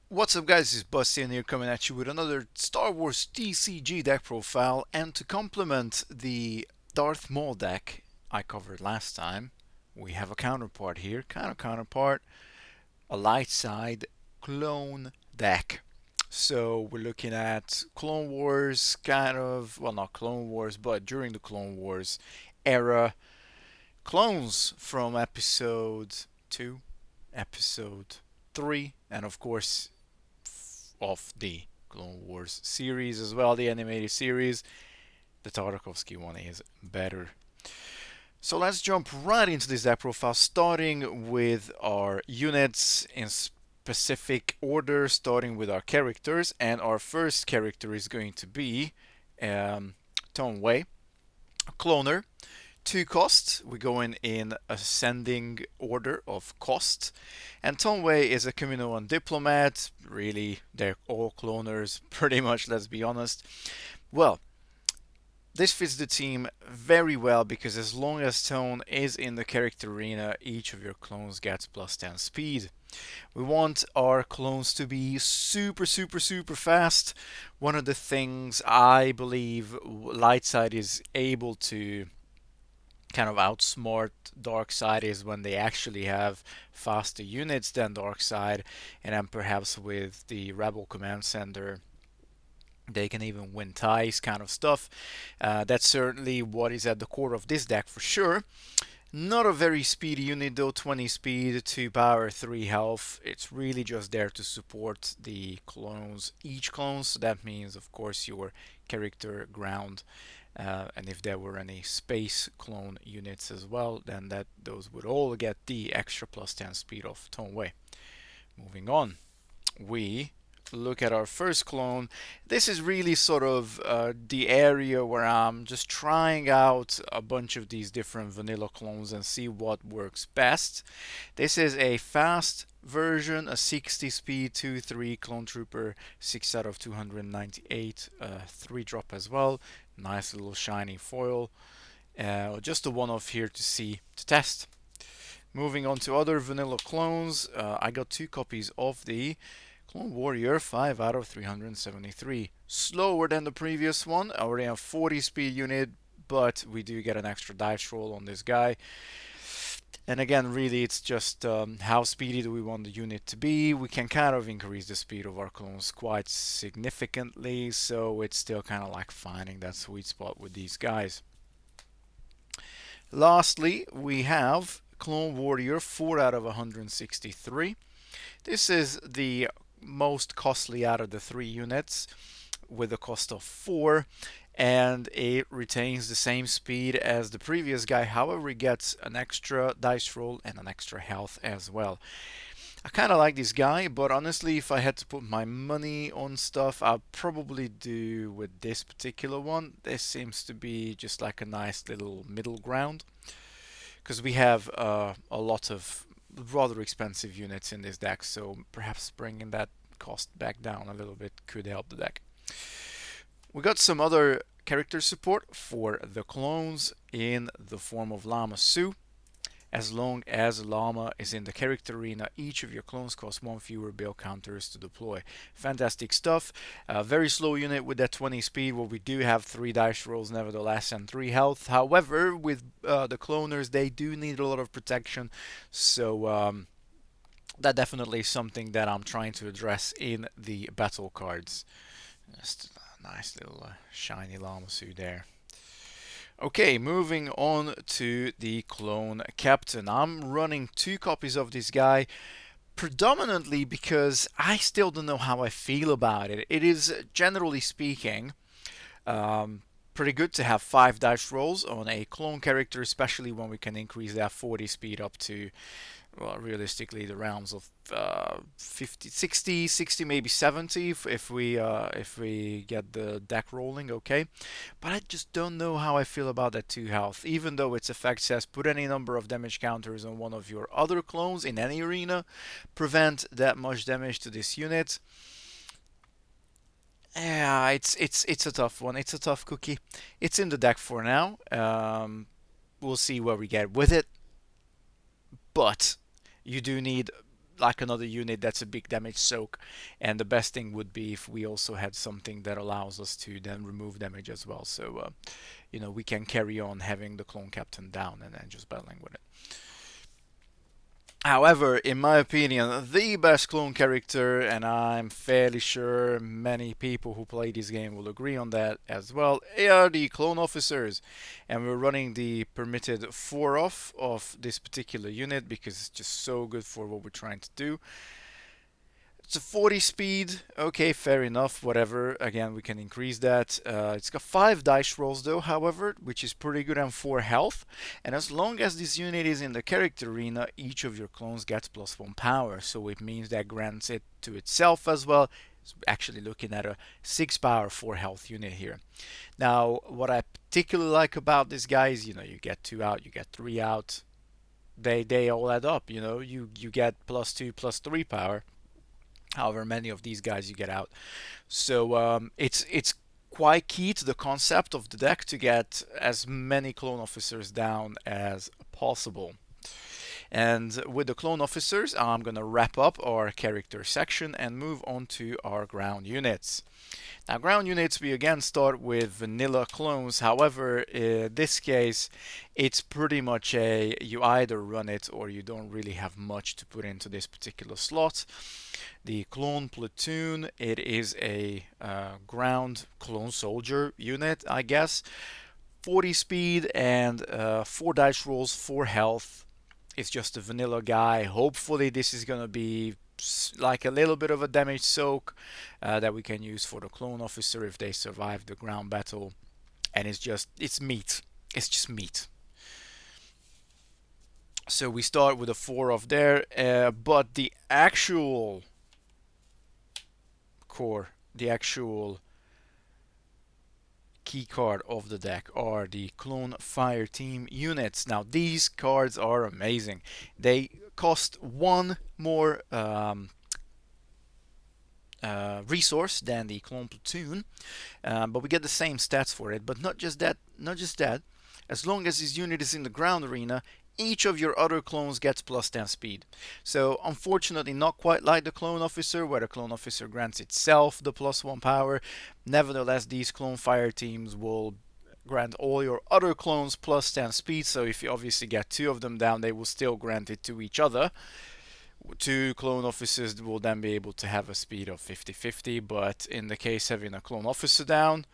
What's up guys, it's Bastian here coming at you with another Star Wars TCG deck profile, and to complement the Darth Maul deck I covered last time, we have a counterpart here, a light side clone deck. So we're looking at Clone Wars, well, not Clone Wars, but during the Clone Wars era, clones from episode 2, episode 3, and of course of the Clone Wars series as well, the animated series. The Tartakovsky one is better. So let's jump right into this deck profile, starting with our units in specific order, starting with our characters. And our first character is going to be Tone Wei, a cloner. 2 costs. We're going in ascending order of cost. And Tonwei is a Kaminoan diplomat. Really, they're all cloners, pretty much, let's be honest. Well, this fits the team very well because as long as Tone is in the character arena, each of your clones gets plus 10 speed. We want our clones to be super, super, super fast. One of the things I believe Lightside is able to kind of outsmart Darkside is when they actually have faster units than Darkside, and then perhaps with the Rebel Command Center they can even win ties, kind of stuff. That's certainly what is at the core of this deck for sure. Not a very speedy unit though, 20 speed, 2 power, 3 health. It's really just there to support the clones, each clone, so that means of course your character ground. And if there were any space clone units as well, then those would all get the extra plus 10 speed of Tone Wei. Moving on, we look at our first clone. This is really sort of the area where I'm just trying out a bunch of these different vanilla clones and see what works best. This is a fast version, a 60 speed 2-3 clone trooper, 6 out of 298, 3 drop as well. Nice little shiny foil. Just a one-off here to test. Moving on to other vanilla clones, I got 2 copies of the Clone Warrior, 5 out of 373. Slower than the previous one. I already have 40 speed unit, but we do get an extra dice roll on this guy. And again, really, it's just how speedy do we want the unit to be. We can kind of increase the speed of our clones quite significantly, so it's still kind of like finding that sweet spot with these guys. Lastly, we have Clone Warrior, 4 out of 163. This is the most costly out of the 3 units with a cost of 4, and it retains the same speed as the previous guy. However, it gets an extra dice roll and an extra health as well. I kind of like this guy, but honestly, if I had to put my money on stuff, I'd probably do with this particular one. This seems to be just like a nice little middle ground, because we have a lot of rather expensive units in this deck, so perhaps bringing that cost back down a little bit could help the deck. We got some other character support for the clones in the form of Lama Su. As long as Llama is in the character arena, each of your clones costs 1 fewer build counters to deploy. Fantastic stuff. Very slow unit with that 20 speed, where we do have 3 dice rolls nevertheless and 3 health. However, with the cloners, they do need a lot of protection, so that definitely is something that I'm trying to address in the battle cards. Just a nice little shiny Llama suit there. Okay, moving on to the Clone Captain. I'm running 2 copies of this guy, predominantly because I still don't know how I feel about it. It is, generally speaking, pretty good to have 5 dice rolls on a clone character, especially when we can increase that 40 speed up to, well, realistically the realms of 50, 60, 60, maybe 70 if we get the deck rolling, okay. But I just don't know how I feel about that 2 health, even though its effect says put any number of damage counters on one of your other clones in any arena, prevent that much damage to this unit. Yeah, it's a tough one. It's a tough cookie. It's in the deck for now. We'll see where we get with it, but you do need like another unit that's a big damage soak, and the best thing would be if we also had something that allows us to then remove damage as well. So we can carry on having the clone captain down and then just battling with it. However, in my opinion, the best clone character, and I'm fairly sure many people who play this game will agree on that as well, are the clone officers. And we're running the permitted 4-off of this particular unit because it's just so good for what we're trying to do. It's a 40 speed, okay, fair enough, whatever. Again, we can increase that. It's got 5 dice rolls though, however, which is pretty good, and 4 health. And as long as this unit is in the character arena, each of your clones gets +1 power. So it means that grants it to itself as well. It's actually looking at a 6 power, 4 health unit here. Now, what I particularly like about this guy is, you get 2 out, you get 3 out. They all add up, you get +2, +3 power. However many of these guys you get out. So it's quite key to the concept of the deck to get as many clone officers down as possible. And with the clone officers, I'm going to wrap up our character section and move on to our ground units. Now, ground units, we again start with vanilla clones. However, in this case, it's pretty much you either run it or you don't really have much to put into this particular slot. The clone platoon, it is a ground clone soldier unit, I guess. 40 speed and 4 dice rolls, 4 health. It's just a vanilla guy. Hopefully this is going to be like a little bit of a damage soak that we can use for the clone officer if they survive the ground battle. And it's meat. It's just meat. So we start with a 4-off there, but the actual core, the actual key card of the deck are the clone fire team units. Now these cards are amazing. They cost 1 more resource than the clone platoon, but we get the same stats for it. But not just that, as long as this unit is in the ground arena, each of your other clones gets +10 speed. So unfortunately not quite like the clone officer, where the clone officer grants itself the +1 power. Nevertheless, these clone fire teams will grant all your other clones +10 speed, so if you obviously get 2 of them down, they will still grant it to each other. 2 clone officers will then be able to have a speed of 50-50, but in the case having a clone officer down,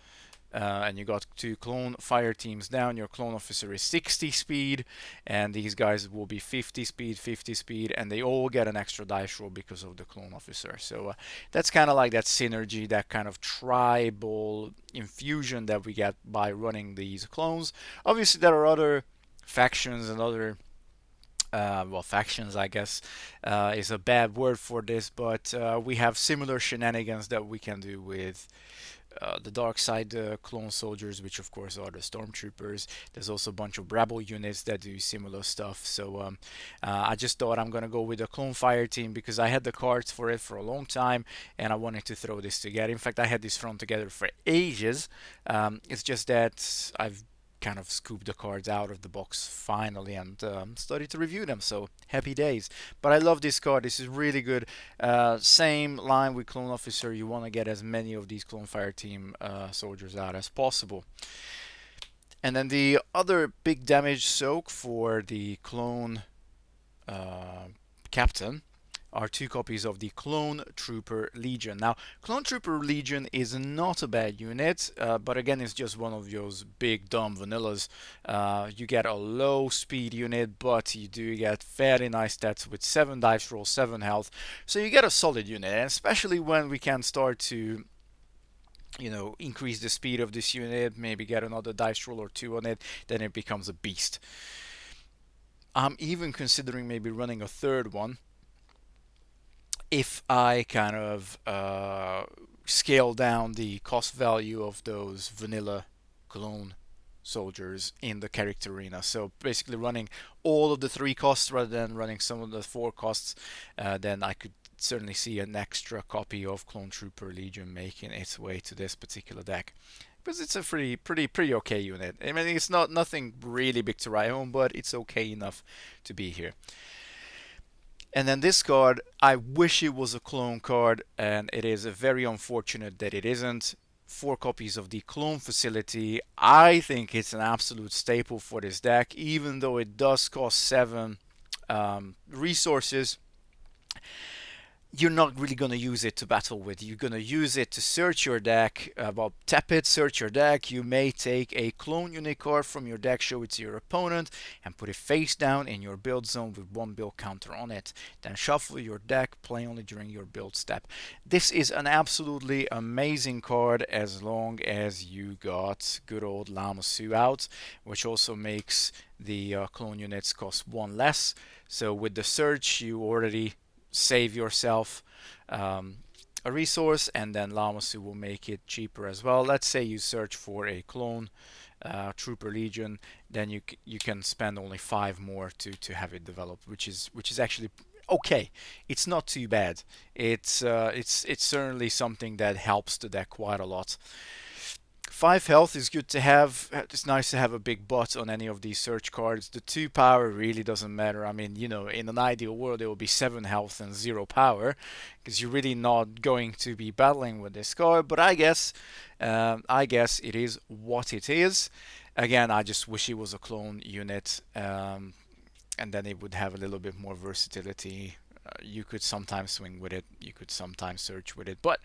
and you got 2 clone fire teams down, your clone officer is 60 speed, and these guys will be 50 speed, 50 speed, and they all get an extra dice roll because of the clone officer. So that's kind of like that synergy, that kind of tribal infusion that we get by running these clones. Obviously there are other factions and other factions, I guess, is a bad word for this, but we have similar shenanigans that we can do with the dark side clone soldiers, which of course are the stormtroopers. There's also a bunch of rebel units that do similar stuff. So I just thought I'm gonna go with a clone fire team because I had the cards for it for a long time and I wanted to throw this together. In fact, I had this thrown together for ages. It's just that I've kind of scooped the cards out of the box finally and started to review them, so happy days. But I love this card. This is really good. Same line with clone officer, you want to get as many of these clone fire team soldiers out as possible. And then the other big damage soak for the clone captain are 2 copies of the Clone Trooper Legion. Now, Clone Trooper Legion is not a bad unit, but again, it's just one of those big dumb vanillas. You get a low speed unit, but you do get fairly nice stats with 7 dice roll, 7 health. So you get a solid unit, and especially when we can start to increase the speed of this unit, maybe get another dice roll or 2 on it, then it becomes a beast. I'm even considering maybe running a third one if I kind of scale down the cost value of those vanilla clone soldiers in the character arena. So basically running all of the 3 costs rather than running some of the 4 costs, then I could certainly see an extra copy of Clone Trooper Legion making its way to this particular deck. Because it's a pretty okay unit. I mean, it's nothing really big to write home, but it's okay enough to be here. And then this card, I wish it was a clone card, and it is very unfortunate that it isn't. 4 copies of the clone facility. I think it's an absolute staple for this deck, even though it does cost 7 resources. You're not really going to use it to battle with. You're going to use it to search your deck. Well, tap it, search your deck. You may take a clone unit card from your deck, show it to your opponent, and put it face down in your build zone with 1 build counter on it. Then shuffle your deck, play only during your build step. This is an absolutely amazing card as long as you got good old Lamassu out, which also makes the clone units cost 1 less. So with the search, you already save yourself a resource, and then Lamassu will make it cheaper as well. Let's say you search for a clone Trooper Legion, then you can spend only 5 more to have it developed, which is actually okay. It's not too bad. It's certainly something that helps the deck quite a lot. 5 health is good to have. It's nice to have a big butt on any of these search cards. The 2 power really doesn't matter. I mean, in an ideal world, it would be 7 health and 0 power, because you're really not going to be battling with this card. But I guess it is what it is. Again, I just wish it was a clone unit, and then it would have a little bit more versatility. You could sometimes swing with it. You could sometimes search with it, but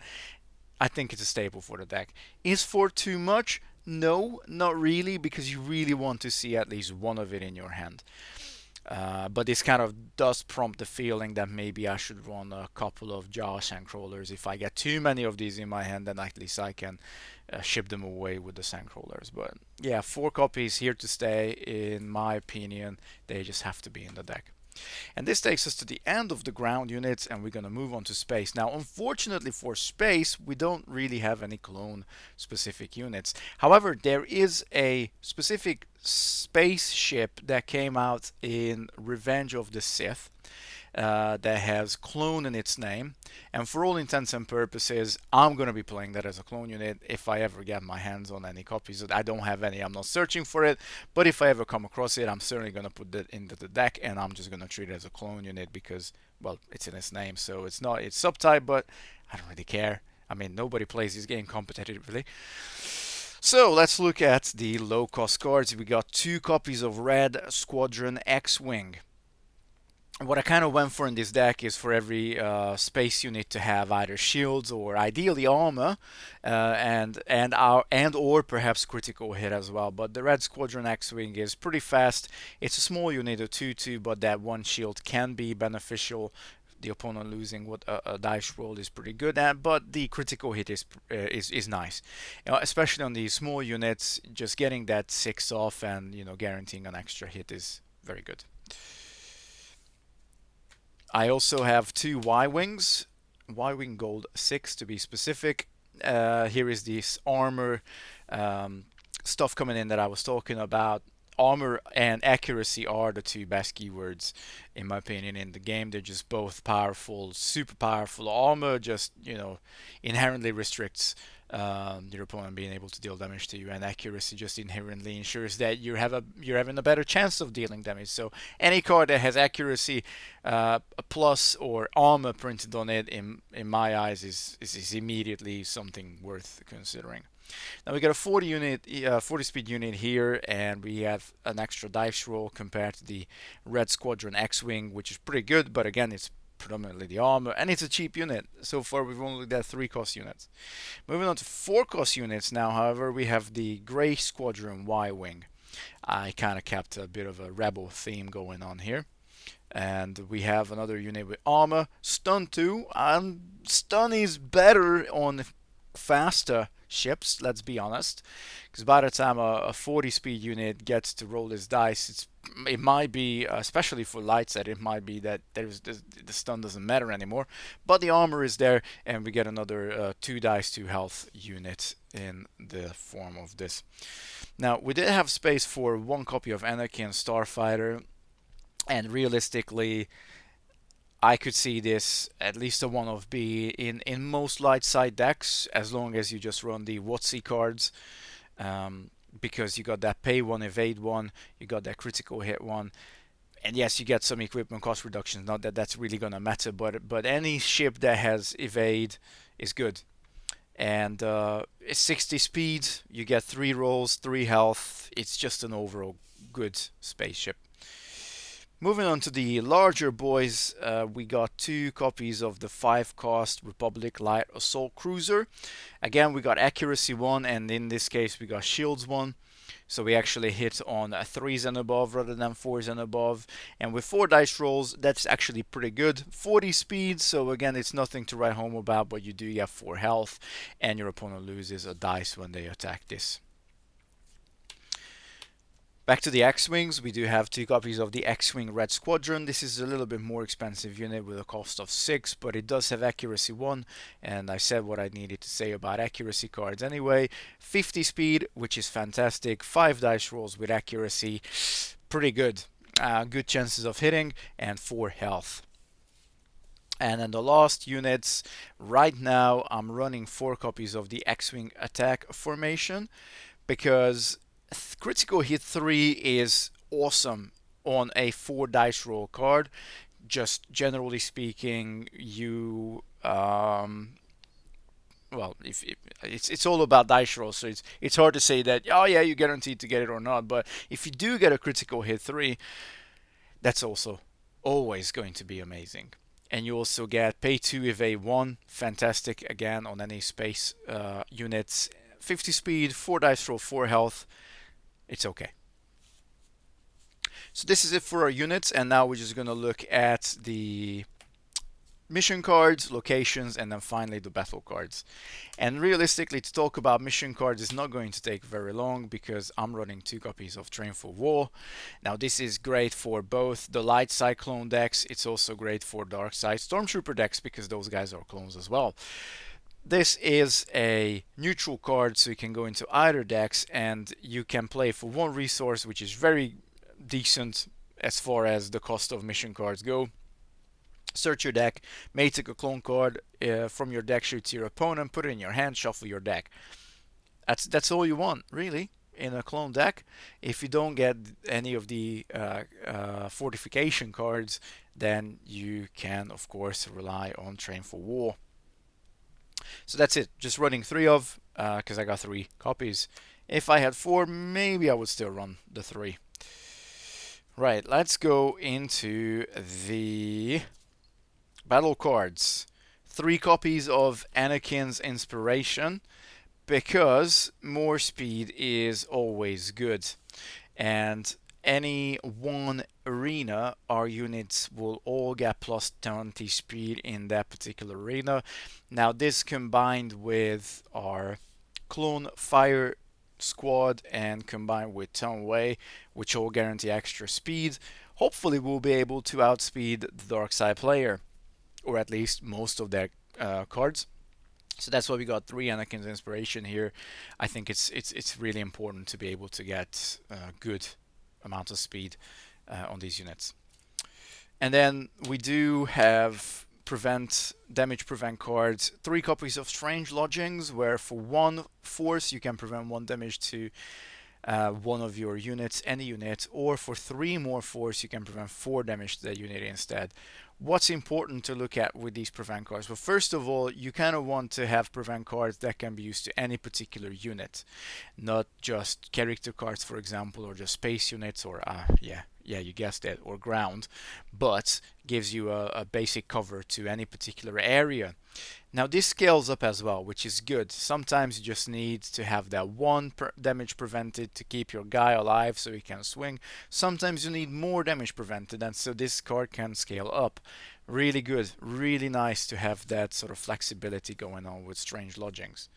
I think it's a staple for the deck. Is 4 too much? No, not really, because you really want to see at least one of it in your hand. But this kind of does prompt the feeling that maybe I should run a couple of Josh Sandcrawlers. If I get too many of these in my hand, then at least I can ship them away with the Sandcrawlers. But yeah, 4 copies here to stay, in my opinion. They just have to be in the deck. And this takes us to the end of the ground units, and we're going to move on to space. Now, unfortunately for space, we don't really have any clone specific units. However, there is a specific spaceship that came out in Revenge of the Sith that has clone in its name, and for all intents and purposes, I'm going to be playing that as a clone unit if I ever get my hands on any copies. I don't have any, I'm not searching for it, but if I ever come across it, I'm certainly going to put that into the deck, and I'm just going to treat it as a clone unit because, well, it's in its name. So it's subtype, but I don't really care. I mean, nobody plays this game competitively. So let's look at the low cost cards. We got 2 copies of Red Squadron X-Wing. What I kind of went for in this deck is for every space unit to have either shields or ideally armor, or perhaps critical hit as well. But the Red Squadron X-Wing is pretty fast. It's a small unit, a 2/2, but that 1 shield can be beneficial. The opponent losing what a dice roll is pretty good at, but the critical hit is nice, especially on these small units. Just getting that 6 off and guaranteeing an extra hit is very good. I also have 2 Y-Wings, Y-Wing Gold 6 to be specific. Here is this armor stuff coming in that I was talking about. Armor and accuracy are the 2 best keywords, in my opinion, in the game. They're just both powerful, super powerful. Armor just, inherently restricts your opponent being able to deal damage to you, and accuracy just inherently ensures that you're having a better chance of dealing damage. So any card that has accuracy, a plus, or armor printed on it, in my eyes, is immediately something worth considering. Now we got a 40 speed unit here, and we have an extra dice roll compared to the Red Squadron X-Wing, which is pretty good, but again, it's predominantly the armor, and it's a cheap unit. So far we've only looked at 3 cost units. Moving on to 4 cost units now, however, we have the Grey Squadron Y-Wing. I kind of kept a bit of a rebel theme going on here. And we have another unit with armor, stun 2, and stun is better on faster ships, let's be honest, because by the time a 40 speed unit gets to roll his dice, it might be, especially for light set, it might be that the stun doesn't matter anymore, but the armor is there, and we get another 2 dice 2 health unit in the form of this. Now we did have space for 1 copy of Anakin Starfighter, and realistically I could see this at least a 1 of B in most light side decks, as long as you just run the WotC cards, because you got that pay 1, evade 1, you got that critical hit 1. And yes, you get some equipment cost reductions. Not that that's really gonna matter, but any ship that has evade is good. And 60 speed, you get 3 rolls, 3 health. It's just an overall good spaceship. Moving on to the larger boys, we got 2 copies of the 5 cost Republic Light Assault Cruiser. Again, we got accuracy 1, and in this case we got shields 1. So we actually hit on 3s and above rather than 4s and above. And with 4 dice rolls, that's actually pretty good. 40 speed, so again, it's nothing to write home about, but you do get 4 health, and your opponent loses a dice when they attack this. Back to the X-Wings, we do have 2 copies of the X-Wing Red Squadron. This is a little bit more expensive unit with a cost of 6, but it does have accuracy 1, and I said what I needed to say about accuracy cards anyway. 50 speed, which is fantastic, 5 dice rolls with accuracy, pretty good. Good chances of hitting, and 4 health. And then the last units, right now I'm running 4 copies of the X-Wing Attack Formation, because critical hit 3 is awesome on a 4 dice roll card. Just generally speaking, you well, if it's all about dice rolls, so it's hard to say that oh yeah, you're guaranteed to get it or not. But if you do get a critical hit 3, that's also always going to be amazing. And you also get pay 2 evade 1, fantastic again on any space units. 50 speed, 4 dice roll, 4 health. It's okay. So this is it for our units, and now we're just going to look at the mission cards, locations, and then finally the battle cards. And realistically, to talk about mission cards is not going to take very long because I'm running 2 copies of Train for War. Now this is great for both the light side clone decks, it's also great for dark side Stormtrooper decks because those guys are clones as well. This is a neutral card, so you can go into either decks and you can play for 1 resource, which is very decent as far as the cost of mission cards go. Search your deck, may take a clone card from your deck, shoot to your opponent, put it in your hand, shuffle your deck. That's all you want, really, in a clone deck. If you don't get any of the fortification cards, then you can, of course, rely on Train for War. So that's it, just running 3 of, because I got 3 copies. If I had 4, maybe I would still run the 3. Right, let's go into the battle cards. 3 copies of Anakin's Inspiration, because more speed is always good. And any one arena, our units will all get plus 20 speed in that particular arena. Now this combined with our clone fire squad and combined with Townway, which all guarantee extra speed, hopefully we'll be able to outspeed the dark side player, or at least most of their cards. So that's why we got 3 Anakin's Inspiration here. I think it's really important to be able to get good amount of speed on these units. And then we do have damage prevent cards. 3 copies of Strange Lodgings, where for 1 force you can prevent 1 damage to one of your units, any unit, or for 3 more force you can prevent 4 damage to that unit instead. What's important to look at with these prevent cards? Well, first of all, you kind of want to have prevent cards that can be used to any particular unit, not just character cards, for example, or just space units, or yeah, you guessed it, or ground, but gives you a basic cover to any particular area. Now this scales up as well, which is good. Sometimes you just need to have that 1 damage prevented to keep your guy alive so he can swing. Sometimes you need more damage prevented, and so this card can scale up. Really good, really nice to have that sort of flexibility going on with Strange Lodgings.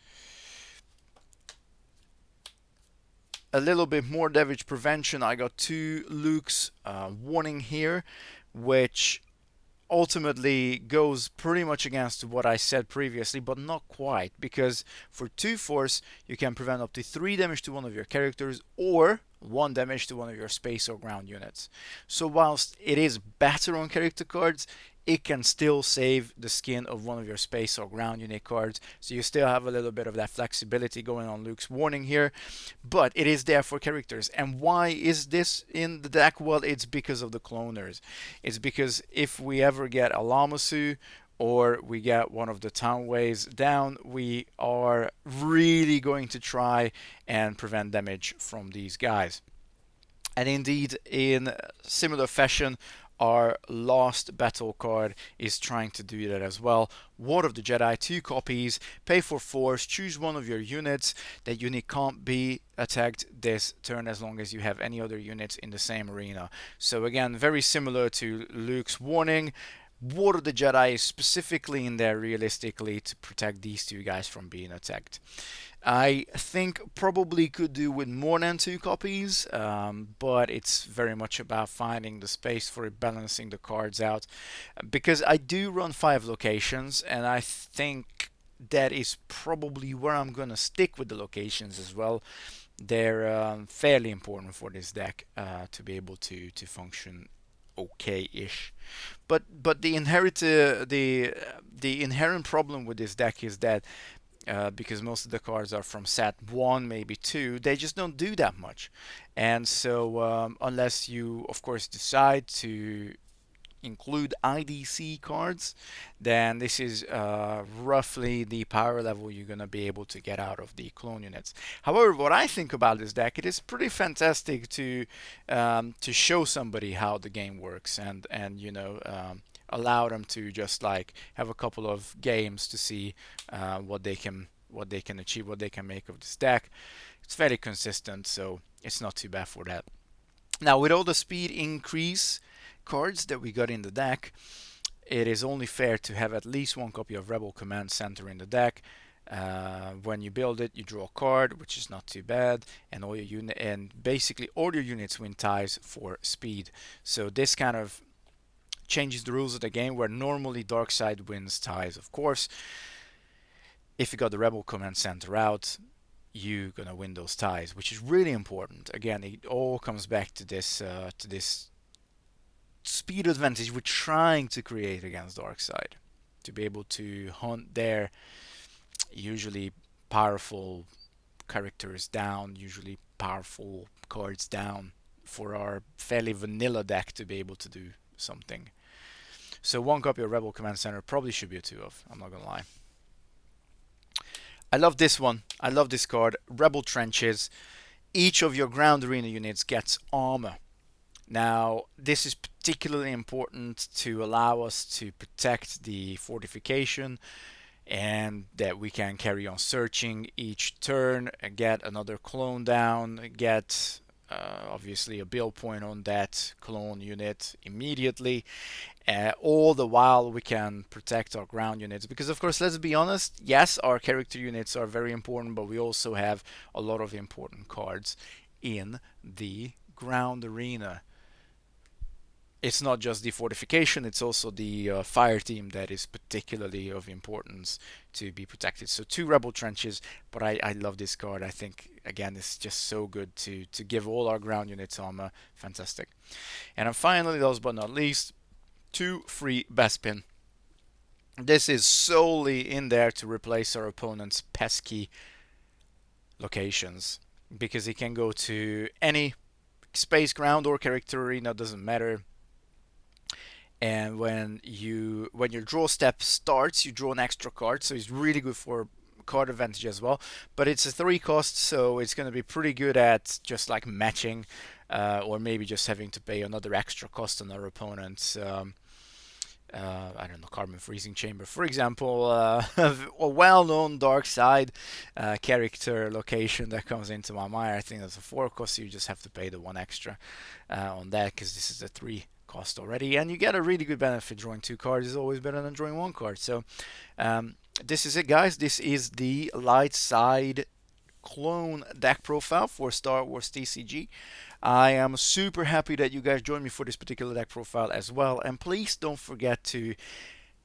A little bit more damage prevention. I got 2 Luke's warning here, which ultimately goes pretty much against what I said previously, but not quite, because for 2 force you can prevent up to 3 damage to one of your characters or 1 damage to one of your space or ground units. So whilst it is better on character cards, it can still save the skin of one of your space or ground unit cards. So you still have a little bit of that flexibility going on Luke's Warning here, but it is there for characters. And why is this in the deck? Well, it's because of the cloners. It's because if we ever get a Lamasu or we get one of the Townways down, we are really going to try and prevent damage from these guys. And indeed, in similar fashion, our last battle card is trying to do that as well. Ward of the Jedi, 2 copies, pay for force, choose one of your units. That unit can't be attacked this turn as long as you have any other units in the same arena. So again, very similar to Luke's Warning. Ward of the Jedi is specifically in there realistically to protect these two guys from being attacked. I think probably could do with more than 2 copies, but it's very much about finding the space for it, balancing the cards out. Because I do run 5 locations, and I think that is probably where I'm gonna stick with the locations as well. They're fairly important for this deck to be able to function okay-ish. But the inherent problem with this deck is that because most of the cards are from set 1, maybe 2, they just don't do that much. And so unless you, of course, decide to include IDC cards, then this is roughly the power level you're going to be able to get out of the clone units. However, what I think about this deck, it is pretty fantastic to show somebody how the game works and you know, allow them to just like have a couple of games to see what they can achieve, what they can make of this deck. It's very consistent, so it's not too bad for that. Now, with all the speed increase cards that we got in the deck, it is only fair to have at least 1 copy of Rebel Command Center in the deck. When you build it, you draw a card, which is not too bad, and basically all your units win ties for speed. So this kind of changes the rules of the game, where normally dark side wins ties. Of course, if you got the Rebel Command Center out, you're gonna win those ties, which is really important. Again, it all comes back to this speed advantage we're trying to create against Darkseid, to be able to hunt their usually powerful characters down, usually powerful cards down, for our fairly vanilla deck to be able to do something. So 1 copy of Rebel Command Center probably should be a 2 of, I'm not gonna lie. I love this one. I love this card. Rebel Trenches. Each of your ground arena units gets armor. Now, this is particularly important to allow us to protect the fortification, and that we can carry on searching each turn, get another clone down, get obviously a build point on that clone unit immediately. All the while we can protect our ground units, because of course, let's be honest, yes, our character units are very important, but we also have a lot of important cards in the ground arena. It's not just the fortification, it's also the fire team that is particularly of importance to be protected. So 2 Rebel Trenches, but I love this card. I think, again, it's just so good to give all our ground units armor. Fantastic. And then finally, last but not least, 2 free Bespin. This is solely in there to replace our opponent's pesky locations, because it can go to any space, ground, or character arena, doesn't matter. And when your draw step starts, you draw an extra card, so it's really good for card advantage as well. But it's a 3 cost, so it's going to be pretty good at just like matching, or maybe just having to pay another extra cost on our opponent's I don't know, Carbon Freezing Chamber, for example, a well-known dark side character location that comes into my mind. I think that's a 4 cost, so you just have to pay the 1 extra on that, because this is a 3 cost already, and you get a really good benefit. Drawing 2 cards is always better than drawing 1 card. So this is it, guys. This is the light side clone deck profile for Star Wars TCG. I am super happy that you guys joined me for this particular deck profile as well, and please don't forget to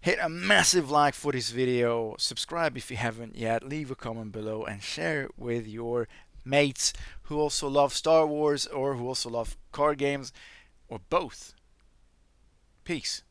hit a massive like for this video, subscribe if you haven't yet, leave a comment below, and share it with your mates who also love Star Wars or who also love card games, or both. Peace.